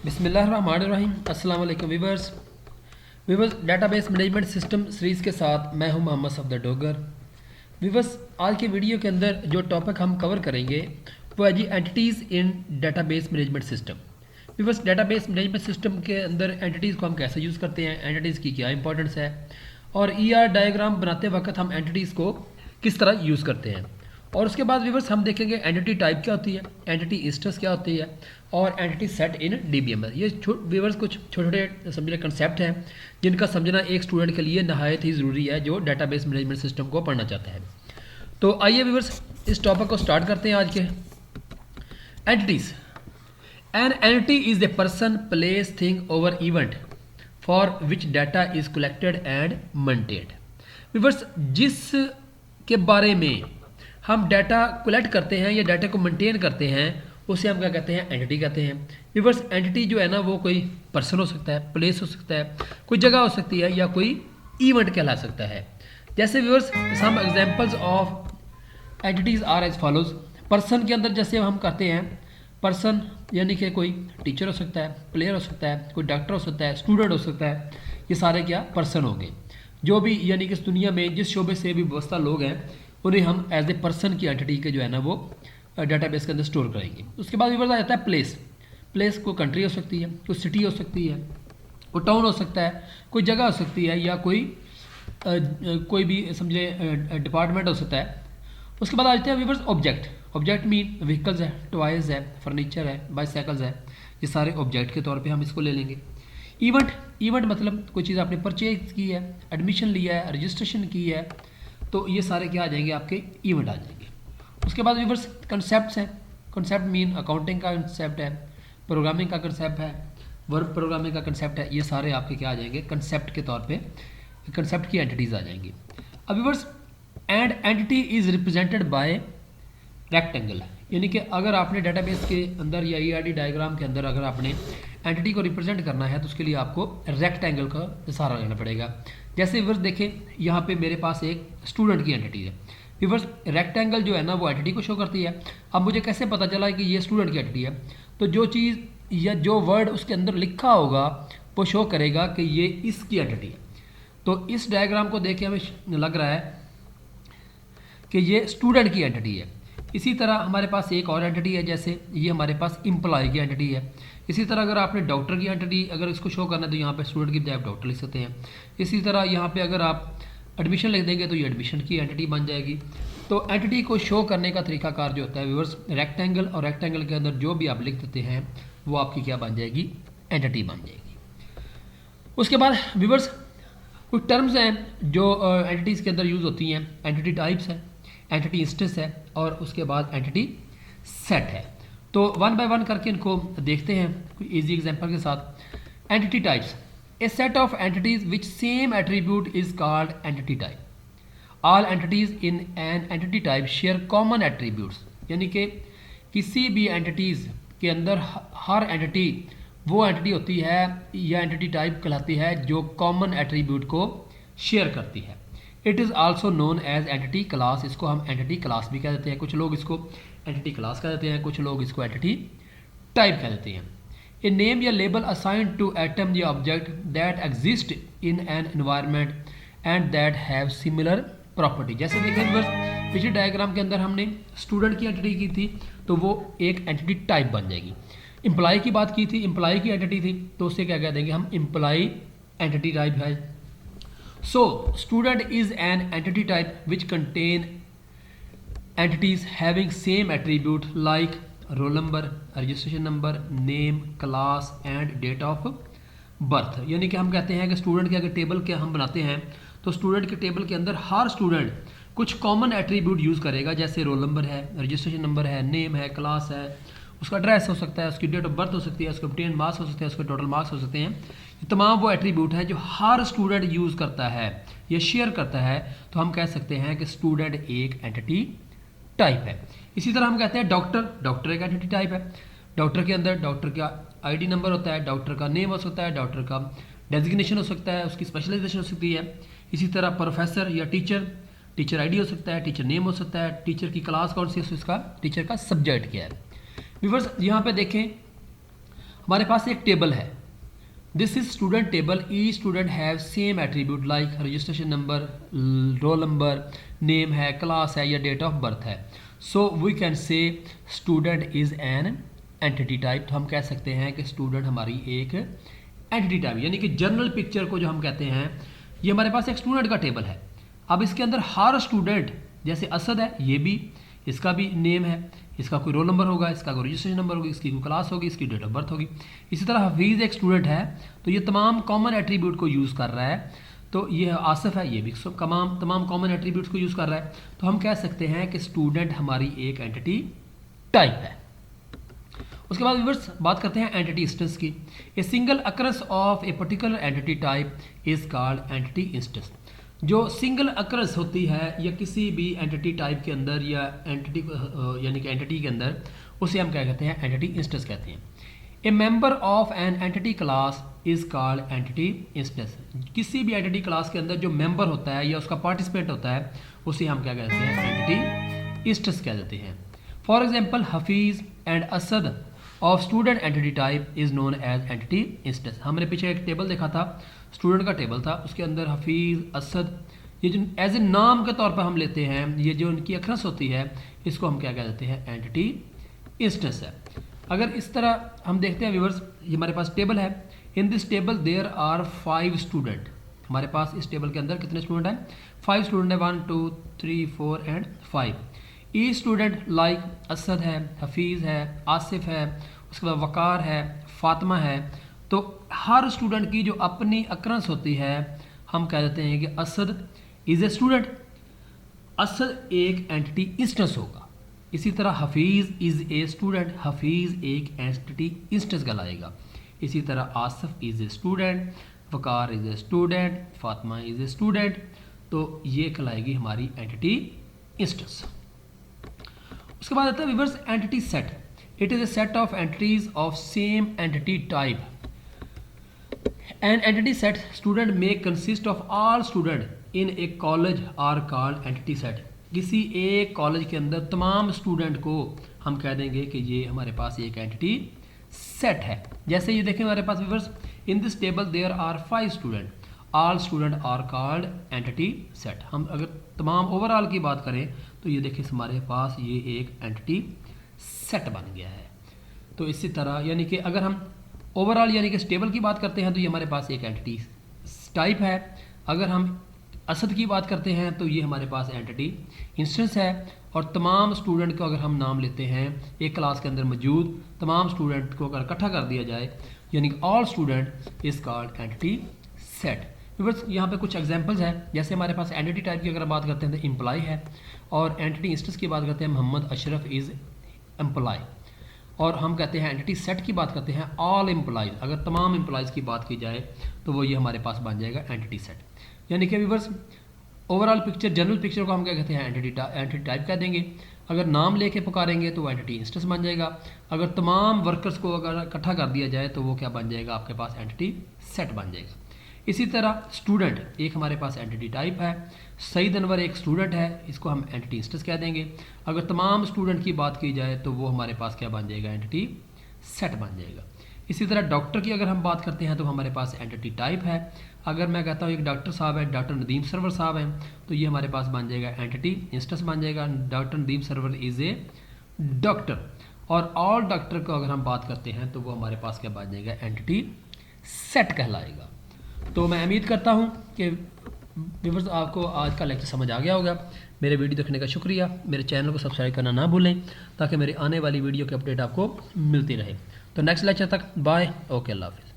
बिस्मिल्लाहिर्रहमानिर्रहीम। अस्सलाम वालेकुम viewers database management system series के साथ मैं हूं मोहम्मद सफदर डोगर। वीवर्स, आज की वीडियो के अंदर जो टॉपिक हम कवर करेंगे वो है जी entities in database management system. Viewers, database management system के अंदर एंटिटीज़ को हम कैसे यूज़ करते हैं, एंटिटीज़ की क्या इंपॉर्टेंस है और ER डायग्राम बनाते वक्त हम एंटिटीज़ को किस तरह यूज़ करते हैं। और उसके बाद व्यूवर्स हम देखेंगे एंटिटी टाइप क्या होती है, एंटिटी इंस्टेंस क्या होती है और एंटिटी सेट इन DBMS। ये व्यूवर्स कुछ छोटे छोटे समझने कंसेप्ट हैं जिनका समझना एक स्टूडेंट के लिए नहायत ही ज़रूरी है जो डेटाबेस मैनेजमेंट सिस्टम को पढ़ना चाहता है। तो आइए व्यूवर्स इस टॉपिक को स्टार्ट करते हैं आज के। Entities. An entity is a person, place, thing over event for which data is collected and maintained. Viewers, जिस के बारे में हम डाटा कलेक्ट करते हैं या डाटा को मेंटेन करते हैं उसे हम क्या कहते हैं, एंटिटी कहते हैं। व्यूवर्स, एंटिटी जो है ना वो कोई पर्सन हो सकता है, प्लेस हो सकता है, कोई जगह हो सकती है या कोई इवेंट कहला सकता है। जैसे viewers some examples of entities are as follows. Person के अंदर जैसे हम कहते हैं पर्सन यानी कि कोई टीचर हो सकता है, प्लेयर हो सकता है, कोई डॉक्टर हो सकता है, स्टूडेंट हो सकता है। ये सारे क्या पर्सन हो गए जो भी यानी कि इस दुनिया में जिस शोबे से भी व्यवस्था लोग हैं उन्हें हम एज ए पर्सन की एंटिटी के जो है ना वो डेटाबेस के अंदर स्टोर करेंगे। उसके बाद व्यूवर्स आ जाता है प्लेस। प्लेस कोई कंट्री हो सकती है, कोई सिटी हो सकती है, कोई टाउन हो सकता है, कोई जगह हो सकती है या कोई भी समझे डिपार्टमेंट हो सकता है। उसके बाद आ जाते हैं viewers object. Object mean vehicles है, टॉयज़ है, फर्नीचर है, बाईसाइकिल्स है। ये सारे ऑब्जेक्ट के तौर पे हम इसको ले लेंगे। इवेंट। इवेंट मतलब कोई चीज़ आपने परचेज की है, एडमिशन लिया है, रजिस्ट्रेशन की है, तो ये सारे क्या आ जाएंगे, आपके इवेंट आ जाएंगे। उसके बाद व्यूवर्स कंसेप्ट्स हैं। कंसेप्ट मीन अकाउंटिंग का कंसेप्ट है, प्रोग्रामिंग का कंसेप्ट है, वर्ब प्रोग्रामिंग का कंसेप्ट है। ये सारे आपके क्या आ जाएंगे, कंसेप्ट के तौर पे कंसेप्ट की एंटिटीज़ आ जाएंगी। अब viewers and entity is represented by rectangle, यानी कि अगर आपने डेटाबेस के अंदर या ERD डायग्राम के अंदर अगर आपने एंटिटी को रिप्रेजेंट करना है तो उसके लिए आपको रेक्टेंगल का सहारा लेना पड़ेगा। जैसे व्यूवर्स देखें यहाँ पे मेरे पास एक स्टूडेंट की एंटिटी है। व्यूवर्स रेक्टेंगल जो है ना वो एंटिटी को शो करती है। अब मुझे कैसे पता चला कि ये स्टूडेंट की एंटिटी है, तो जो चीज़ या जो वर्ड उसके अंदर लिखा होगा वो शो करेगा कि ये इसकी एंटिटी है। तो इस डायग्राम को देख के हमें लग रहा है कि ये स्टूडेंट की एंटिटी है। इसी तरह हमारे पास एक और एंटिटी है, जैसे ये हमारे पास एम्प्लॉय की एंटिटी है। इसी तरह अगर आपने डॉक्टर की एंटिटी अगर इसको शो करना है तो यहाँ पे स्टूडेंट की बजाय आप डॉक्टर लिख सकते हैं। इसी तरह यहाँ पे अगर आप एडमिशन लिख देंगे तो ये एडमिशन की एंटिटी बन जाएगी। तो एंटिटी को शो करने का तरीकाकार जो होता है व्यूअर्स रेक्टेंगल, और रेक्टेंगल के अंदर जो भी आप लिख देते हैं वो आपकी क्या बन जाएगी, एंटिटी बन जाएगी। उसके बाद व्यूअर्स कुछ टर्म्स हैं जो एंटिटीज़ के अंदर यूज़ होती हैं। एंटिटी टाइप्स है, एंटिटी इंस्टेंस है और उसके बाद एंटिटी सेट है। तो वन बाय वन करके इनको देखते हैं कोई इजी एग्जांपल के साथ। Entity types. A set of entities which same attribute is called entity type. All entities in an entity type share common attributes, यानी कि किसी भी एंटिटीज़ के अंदर हर एंटिटी वो एंटिटी होती है या एंटिटी टाइप कहलाती है जो कॉमन एट्रीब्यूट को शेयर करती है। It is also known as entity class. इसको हम एंटिटी क्लास भी कह देते हैं, कुछ लोग इसको एंटिटी क्लास कह देते हैं, कुछ लोग इसको एंटिटी टाइप कह देते हैं। ए नेम या लेबल असाइंड टू एटम या object that exist in an environment and that have similar property. जैसे देखें बस पिछले डायग्राम के अंदर हमने स्टूडेंट की एंटिटी की थी तो वो एक एंटिटी टाइप बन जाएगी। एम्प्लॉय की बात की थी, एम्प्लॉय की एंटिटी थी तो उससे क्या कह देंगे हम, एम्प्लॉय एंटिटी टाइप है। So, student is an entity type which contain entities having same attribute like roll number, registration number, name, class and date of birth। यानी कि हम कहते हैं कि स्टूडेंट के अगर टेबल के हम बनाते हैं तो स्टूडेंट के टेबल के अंदर हर स्टूडेंट कुछ कॉमन एट्रीब्यूट यूज़ करेगा, जैसे रोल नंबर है, रजिस्ट्रेशन नंबर है, नेम है, क्लास है, उसका एड्रेस हो सकता है, उसकी डेट ऑफ बर्थ हो सकती है, उसके ऑब्टेन मार्क्स हो सकते हैं, उसके टोटल मार्क्स हो सकते हैं। ये तमाम वो एट्रीब्यूट है जो हर स्टूडेंट यूज़ करता है या शेयर करता है, तो हम कह सकते हैं कि स्टूडेंट एक एंटिटी टाइप है। इसी तरह हम कहते हैं डॉक्टर। डॉक्टर एक एंटिटी टाइप है। डॉक्टर के अंदर डॉक्टर का ID नंबर होता है, डॉक्टर का नेम हो सकता है, डॉक्टर का डेजिग्नेशन हो सकता है, उसकी स्पेशलाइजेशन हो सकती है। इसी तरह प्रोफेसर या टीचर, टीचर ID हो सकता है, टीचर नेम हो सकता है, टीचर की क्लास कौन सी है, उसका टीचर का सब्जेक्ट क्या है। व्यूअर्स यहाँ पे देखें हमारे पास एक टेबल है, दिस इज स्टूडेंट टेबल, ई student have same attribute like registration number, roll number, name है, क्लास है या डेट ऑफ बर्थ है। So we can say student is an entity type. तो हम कह सकते हैं कि स्टूडेंट हमारी एक एंटिटी टाइप, यानी कि जनरल पिक्चर को जो हम कहते हैं, ये हमारे पास एक स्टूडेंट का टेबल है। अब इसके अंदर हर स्टूडेंट, जैसे असद है, ये भी, इसका भी नेम है, इसका कोई रोल नंबर होगा, इसका कोई रजिस्ट्रेशन नंबर होगी, इसकी कोई क्लास होगी, इसकी डेट ऑफ बर्थ होगी। इसी तरह हफीज़ एक स्टूडेंट है, तो ये तमाम कॉमन एट्रीब्यूट को यूज़ कर रहा है। तो ये आसिफ है, ये भी तमाम कॉमन एट्रीब्यूट्स को यूज़ कर रहा है। तो हम कह सकते हैं कि स्टूडेंट हमारी एक एंटिटी टाइप है। उसके बाद व्यूअर्स बात करते हैं एंटिटी इंस्टेंस की। A single occurrence of a particular entity type is called entity instance. जो सिंगल अकरेंस होती है या किसी भी एंटिटी टाइप के अंदर या एंटिटी यानी कि एंटिटी के अंदर, उसे हम क्या कहते हैं, एंटिटी इंस्टेंस कहते हैं। ए member of an entity class is called entity instance. किसी भी एंटिटी क्लास के अंदर जो मेंबर होता है या उसका पार्टिसिपेंट होता है, उसे हम क्या कहते हैं, एंटिटी इंस्टेंस कह देते हैं। For example Hafeez and Asad of student entity type is known as entity instance. हमने पीछे एक टेबल देखा था, स्टूडेंट का टेबल था, उसके अंदर हफीज़, असद, ये जो एज ए नाम के तौर पर हम लेते हैं, ये जो उनकी अक्रेंस होती है, इसको हम क्या कह देते हैं, एंटिटी इंस्टेंस है। अगर इस तरह हम देखते हैं व्यूअर्स, ये हमारे पास टेबल है। In this table there are 5 student. हमारे पास इस टेबल के अंदर कितने स्टूडेंट हैं, 5 स्टूडेंट है, 1 2 3 4 and 5। E student like Asad है, हफीज़ है, आसिफ है, उसके बाद वकार है, फातिमा है। तो हर स्टूडेंट की जो अपनी अक्रेंस होती है, हम कह देते हैं कि Asad is a student, Asad एक एंटिटी इंस्टेंस होगा। इसी तरह Hafeez is a student, Hafeez एक एंटिटी इंस्टेंस कहलाएगा। इसी तरह Asif is a student, Waqar is a student, Fatima is a student. तो ये कहलाएगी हमारी एंटिटी इंस्टेंस। उसके बाद आता है viewers entity set. It is a set of entities of same entity type. An entity set student may consist of all student in a college are called entity set. किसी एक college के अंदर तमाम student को हम कह देंगे कि ये हमारे पास एक एंटिटी सेट है। जैसे ये देखें हमारे पास viewers, in this table there are 5 student, all student are called entity set. हम अगर तमाम ओवरऑल की बात करें तो ये देखिए हमारे पास ये एक एंटिटी सेट बन गया है। तो इसी तरह यानी कि अगर हम ओवरऑल यानी कि टेबल की बात करते हैं तो ये हमारे पास एक एंटिटी टाइप है। अगर हम असद की बात करते हैं तो ये हमारे पास एंटिटी इंस्टेंस है। और तमाम स्टूडेंट को अगर हम नाम लेते हैं एक क्लास के अंदर मौजूद तमाम स्टूडेंट को अगर इकट्ठा कर दिया जाए, यानी कि all student is called entity set. बस यहाँ पे कुछ एग्जांपल्स हैं। जैसे हमारे पास एंटिटी टाइप की अगर बात करते हैं तो एम्प्लॉय है, और एंटिटी इंस्टेंस की बात करते हैं मोहम्मद अशरफ इज़ एम्प्लॉय। और हम कहते हैं एंटिटी सेट की बात करते हैं ऑल एम्प्लॉयज़। अगर तमाम एम्प्लॉयज़ की बात की जाए तो वो ये हमारे पास बन जाएगा एंटिटी सेट। यानी कि viewers overall picture, general picture को हम क्या कहते हैं, एंटिटी टाइप कह देंगे। अगर नाम लेके पुकारेंगे तो एंटिटी इंस्टेंस बन जाएगा। अगर तमाम वर्कर्स को अगर इकट्ठा कर दिया जाए तो वो क्या बन जाएगा, आपके पास एंटिटी सेट बन जाएगा। इसी तरह स्टूडेंट एक हमारे पास एंटिटी टाइप है। सईद अनवर एक स्टूडेंट है, इसको हम एंटिटी इंस्टेंस कह देंगे। अगर तमाम स्टूडेंट की बात की जाए तो वो हमारे पास क्या बन जाएगा, एंटिटी सेट बन जाएगा। इसी तरह डॉक्टर की अगर हम बात करते हैं तो हमारे पास एंटिटी टाइप है। अगर मैं कहता हूँ एक डॉक्टर साहब है, डॉक्टर नदीम सरवर साहब हैं, तो ये हमारे पास बन जाएगा एंटिटी इंस्टेंस बन जाएगा। Doctor Nadeem Sarwar is a doctor. और ऑल डॉक्टर को अगर हम बात करते हैं तो वो हमारे पास क्या बन जाएगा, एंटिटी सेट कहलाएगा। तो मैं उम्मीद करता हूँ कि व्यूअर्स आपको आज का लेक्चर समझ आ गया होगा। मेरे वीडियो देखने का शुक्रिया। मेरे चैनल को सब्सक्राइब करना ना भूलें ताकि मेरी आने वाली वीडियो की अपडेट आपको मिलती रहे। तो नेक्स्ट लेक्चर तक बाय, ओके, अल्लाह हाफिज़।